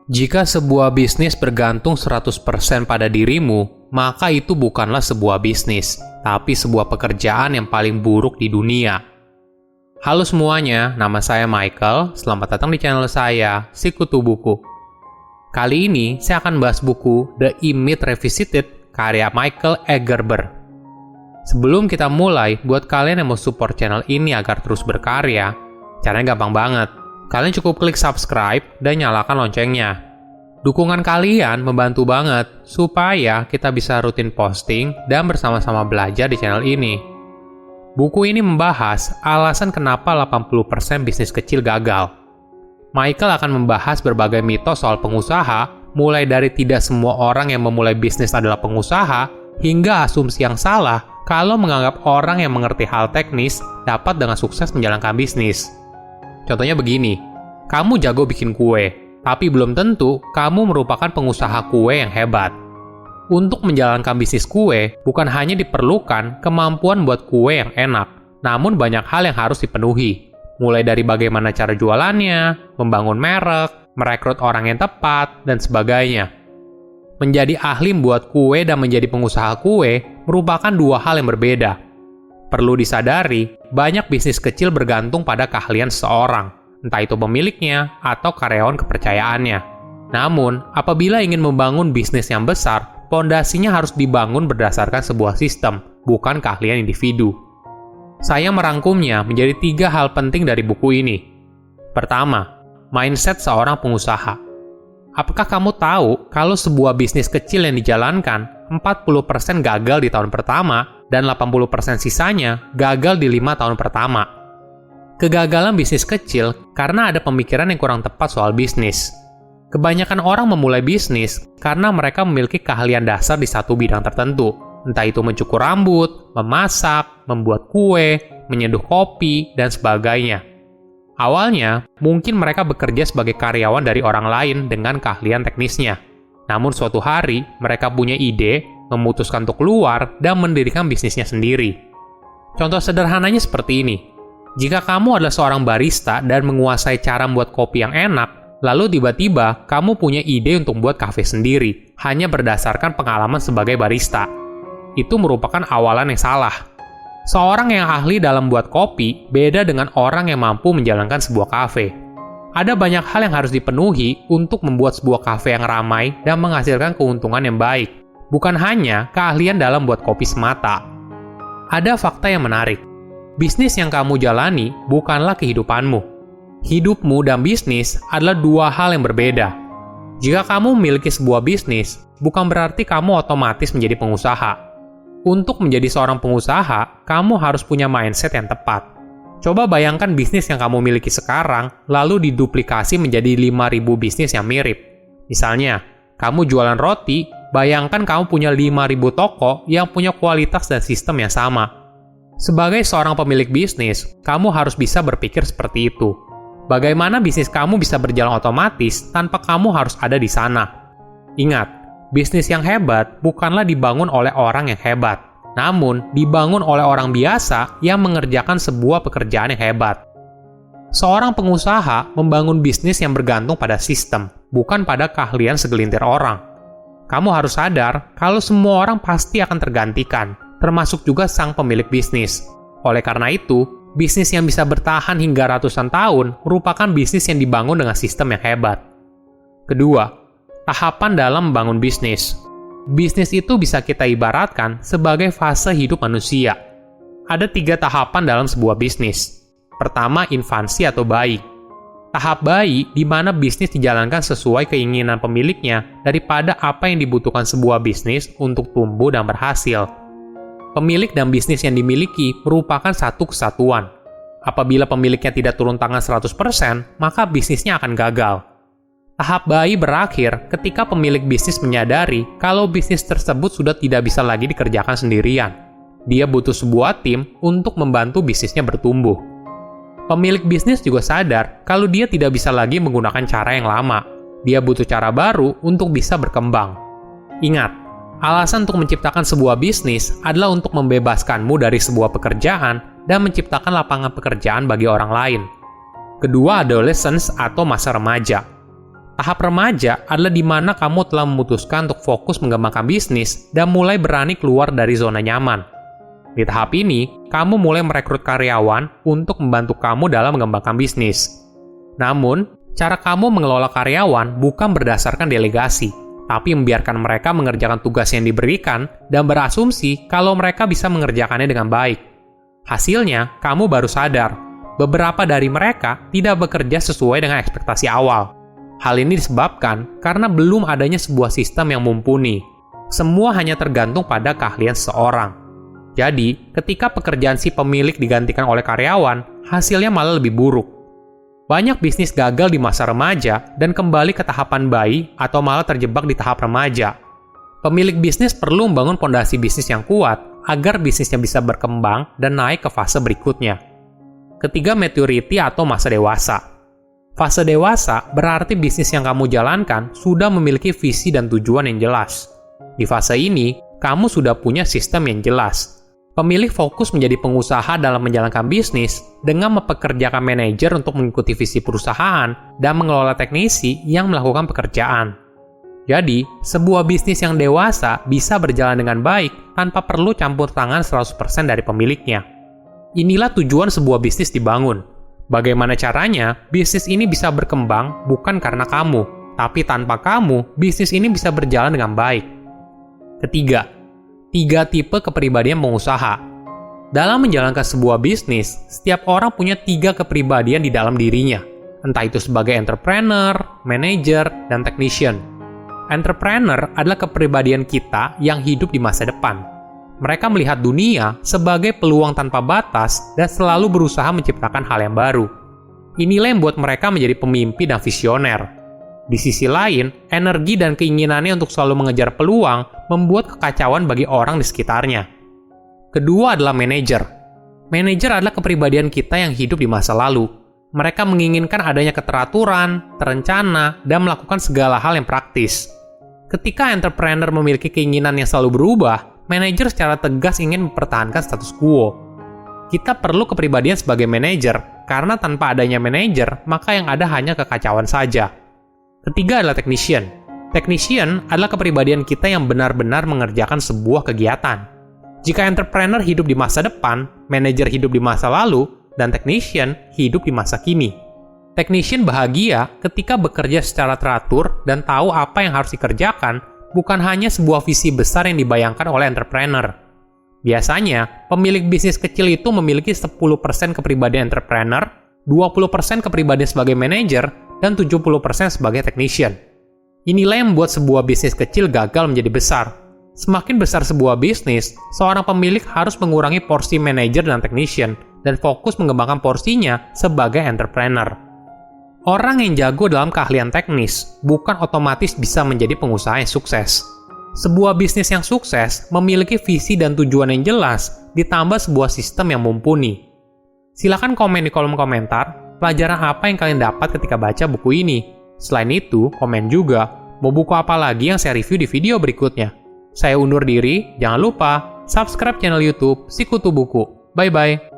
Jika sebuah bisnis bergantung 100% pada dirimu, maka itu bukanlah sebuah bisnis, tapi sebuah pekerjaan yang paling buruk di dunia. Halo semuanya, nama saya Michael. Selamat datang di channel saya, Sikutu Buku. Kali ini, saya akan bahas buku The Image Revisited, karya Michael E. Gerber. Sebelum kita mulai, buat kalian yang mau support channel ini agar terus berkarya, caranya gampang banget. Kalian cukup klik subscribe dan nyalakan loncengnya. Dukungan kalian membantu banget supaya kita bisa rutin posting dan bersama-sama belajar di channel ini. Buku ini membahas alasan kenapa 80% bisnis kecil gagal. Michael akan membahas berbagai mitos soal pengusaha, mulai dari tidak semua orang yang memulai bisnis adalah pengusaha, hingga asumsi yang salah kalau menganggap orang yang mengerti hal teknis dapat dengan sukses menjalankan bisnis. Contohnya begini, kamu jago bikin kue, tapi belum tentu kamu merupakan pengusaha kue yang hebat. Untuk menjalankan bisnis kue, bukan hanya diperlukan kemampuan buat kue yang enak, namun banyak hal yang harus dipenuhi. Mulai dari bagaimana cara jualannya, membangun merek, merekrut orang yang tepat, dan sebagainya. Menjadi ahli membuat kue dan menjadi pengusaha kue merupakan dua hal yang berbeda. Perlu disadari, banyak bisnis kecil bergantung pada keahlian seseorang, entah itu pemiliknya atau karyawan kepercayaannya. Namun, apabila ingin membangun bisnis yang besar, fondasinya harus dibangun berdasarkan sebuah sistem, bukan keahlian individu. Saya merangkumnya menjadi 3 hal penting dari buku ini. Pertama, mindset seorang pengusaha. Apakah kamu tahu kalau sebuah bisnis kecil yang dijalankan, 40% gagal di tahun pertama, dan 80% sisanya gagal di 5 tahun pertama? Kegagalan bisnis kecil karena ada pemikiran yang kurang tepat soal bisnis. Kebanyakan orang memulai bisnis karena mereka memiliki keahlian dasar di satu bidang tertentu, entah itu mencukur rambut, memasak, membuat kue, menyeduh kopi, dan sebagainya. Awalnya, mungkin mereka bekerja sebagai karyawan dari orang lain dengan keahlian teknisnya. Namun suatu hari, mereka punya ide, memutuskan untuk keluar, dan mendirikan bisnisnya sendiri. Contoh sederhananya seperti ini. Jika kamu adalah seorang barista dan menguasai cara membuat kopi yang enak, lalu tiba-tiba kamu punya ide untuk membuat kafe sendiri, hanya berdasarkan pengalaman sebagai barista. Itu merupakan awalan yang salah. Seorang yang ahli dalam buat kopi beda dengan orang yang mampu menjalankan sebuah kafe. Ada banyak hal yang harus dipenuhi untuk membuat sebuah kafe yang ramai dan menghasilkan keuntungan yang baik. Bukan hanya keahlian dalam buat kopi semata. Ada fakta yang menarik. Bisnis yang kamu jalani bukanlah kehidupanmu. Hidupmu dan bisnis adalah 2 hal yang berbeda. Jika kamu memiliki sebuah bisnis, bukan berarti kamu otomatis menjadi pengusaha. Untuk menjadi seorang pengusaha, kamu harus punya mindset yang tepat. Coba bayangkan bisnis yang kamu miliki sekarang, lalu diduplikasi menjadi 5.000 bisnis yang mirip. Misalnya, kamu jualan roti, bayangkan kamu punya 5.000 toko yang punya kualitas dan sistem yang sama. Sebagai seorang pemilik bisnis, kamu harus bisa berpikir seperti itu. Bagaimana bisnis kamu bisa berjalan otomatis tanpa kamu harus ada di sana? Ingat, bisnis yang hebat bukanlah dibangun oleh orang yang hebat, namun dibangun oleh orang biasa yang mengerjakan sebuah pekerjaan yang hebat. Seorang pengusaha membangun bisnis yang bergantung pada sistem, bukan pada keahlian segelintir orang. Kamu harus sadar kalau semua orang pasti akan tergantikan, termasuk juga sang pemilik bisnis. Oleh karena itu, bisnis yang bisa bertahan hingga ratusan tahun merupakan bisnis yang dibangun dengan sistem yang hebat. Kedua, tahapan dalam membangun bisnis. Bisnis itu bisa kita ibaratkan sebagai fase hidup manusia. Ada 3 tahapan dalam sebuah bisnis. Pertama, infansi atau bayi. Tahap bayi di mana bisnis dijalankan sesuai keinginan pemiliknya daripada apa yang dibutuhkan sebuah bisnis untuk tumbuh dan berhasil. Pemilik dan bisnis yang dimiliki merupakan satu kesatuan. Apabila pemiliknya tidak turun tangan 100%, maka bisnisnya akan gagal. Tahap bayi berakhir ketika pemilik bisnis menyadari kalau bisnis tersebut sudah tidak bisa lagi dikerjakan sendirian. Dia butuh sebuah tim untuk membantu bisnisnya bertumbuh. Pemilik bisnis juga sadar kalau dia tidak bisa lagi menggunakan cara yang lama. Dia butuh cara baru untuk bisa berkembang. Ingat, alasan untuk menciptakan sebuah bisnis adalah untuk membebaskanmu dari sebuah pekerjaan dan menciptakan lapangan pekerjaan bagi orang lain. Kedua, adolescence atau masa remaja. Tahap remaja adalah di mana kamu telah memutuskan untuk fokus mengembangkan bisnis dan mulai berani keluar dari zona nyaman. Di tahap ini, kamu mulai merekrut karyawan untuk membantu kamu dalam mengembangkan bisnis. Namun, cara kamu mengelola karyawan bukan berdasarkan delegasi, tapi membiarkan mereka mengerjakan tugas yang diberikan dan berasumsi kalau mereka bisa mengerjakannya dengan baik. Hasilnya, kamu baru sadar, beberapa dari mereka tidak bekerja sesuai dengan ekspektasi awal. Hal ini disebabkan karena belum adanya sebuah sistem yang mumpuni. Semua hanya tergantung pada keahlian seseorang. Jadi, ketika pekerjaan si pemilik digantikan oleh karyawan, hasilnya malah lebih buruk. Banyak bisnis gagal di masa remaja dan kembali ke tahapan bayi atau malah terjebak di tahap remaja. Pemilik bisnis perlu membangun fondasi bisnis yang kuat agar bisnisnya bisa berkembang dan naik ke fase berikutnya. Ketiga, maturity atau masa dewasa. Fase dewasa berarti bisnis yang kamu jalankan sudah memiliki visi dan tujuan yang jelas. Di fase ini, kamu sudah punya sistem yang jelas. Pemilik fokus menjadi pengusaha dalam menjalankan bisnis dengan mempekerjakan manajer untuk mengikuti visi perusahaan dan mengelola teknisi yang melakukan pekerjaan. Jadi, sebuah bisnis yang dewasa bisa berjalan dengan baik tanpa perlu campur tangan 100% dari pemiliknya. Inilah tujuan sebuah bisnis dibangun. Bagaimana caranya bisnis ini bisa berkembang bukan karena kamu, tapi tanpa kamu, bisnis ini bisa berjalan dengan baik. Ketiga, 3 tipe kepribadian pengusaha. Dalam menjalankan sebuah bisnis, setiap orang punya 3 kepribadian di dalam dirinya, entah itu sebagai entrepreneur, manager, dan technician. Entrepreneur adalah kepribadian kita yang hidup di masa depan. Mereka melihat dunia sebagai peluang tanpa batas dan selalu berusaha menciptakan hal yang baru. Inilah yang membuat mereka menjadi pemimpi dan visioner. Di sisi lain, energi dan keinginannya untuk selalu mengejar peluang membuat kekacauan bagi orang di sekitarnya. Kedua adalah manajer. Manajer adalah kepribadian kita yang hidup di masa lalu. Mereka menginginkan adanya keteraturan, terencana, dan melakukan segala hal yang praktis. Ketika entrepreneur memiliki keinginan yang selalu berubah, manajer secara tegas ingin mempertahankan status quo. Kita perlu kepribadian sebagai manajer, karena tanpa adanya manajer, maka yang ada hanya kekacauan saja. Ketiga adalah technician. Technician adalah kepribadian kita yang benar-benar mengerjakan sebuah kegiatan. Jika entrepreneur hidup di masa depan, manajer hidup di masa lalu, dan technician hidup di masa kini. Technician bahagia ketika bekerja secara teratur dan tahu apa yang harus dikerjakan, bukan hanya sebuah visi besar yang dibayangkan oleh entrepreneur. Biasanya, pemilik bisnis kecil itu memiliki 10% kepribadian entrepreneur, 20% kepribadian sebagai manajer, dan 70% sebagai technician. Inilah yang membuat sebuah bisnis kecil gagal menjadi besar. Semakin besar sebuah bisnis, seorang pemilik harus mengurangi porsi manajer dan technician, dan fokus mengembangkan porsinya sebagai entrepreneur. Orang yang jago dalam keahlian teknis bukan otomatis bisa menjadi pengusaha yang sukses. Sebuah bisnis yang sukses memiliki visi dan tujuan yang jelas, ditambah sebuah sistem yang mumpuni. Silahkan komen di kolom komentar, pelajaran apa yang kalian dapat ketika baca buku ini. Selain itu, komen juga, mau buku apa lagi yang saya review di video berikutnya. Saya undur diri, jangan lupa subscribe channel YouTube Sikutu Buku. Bye-bye.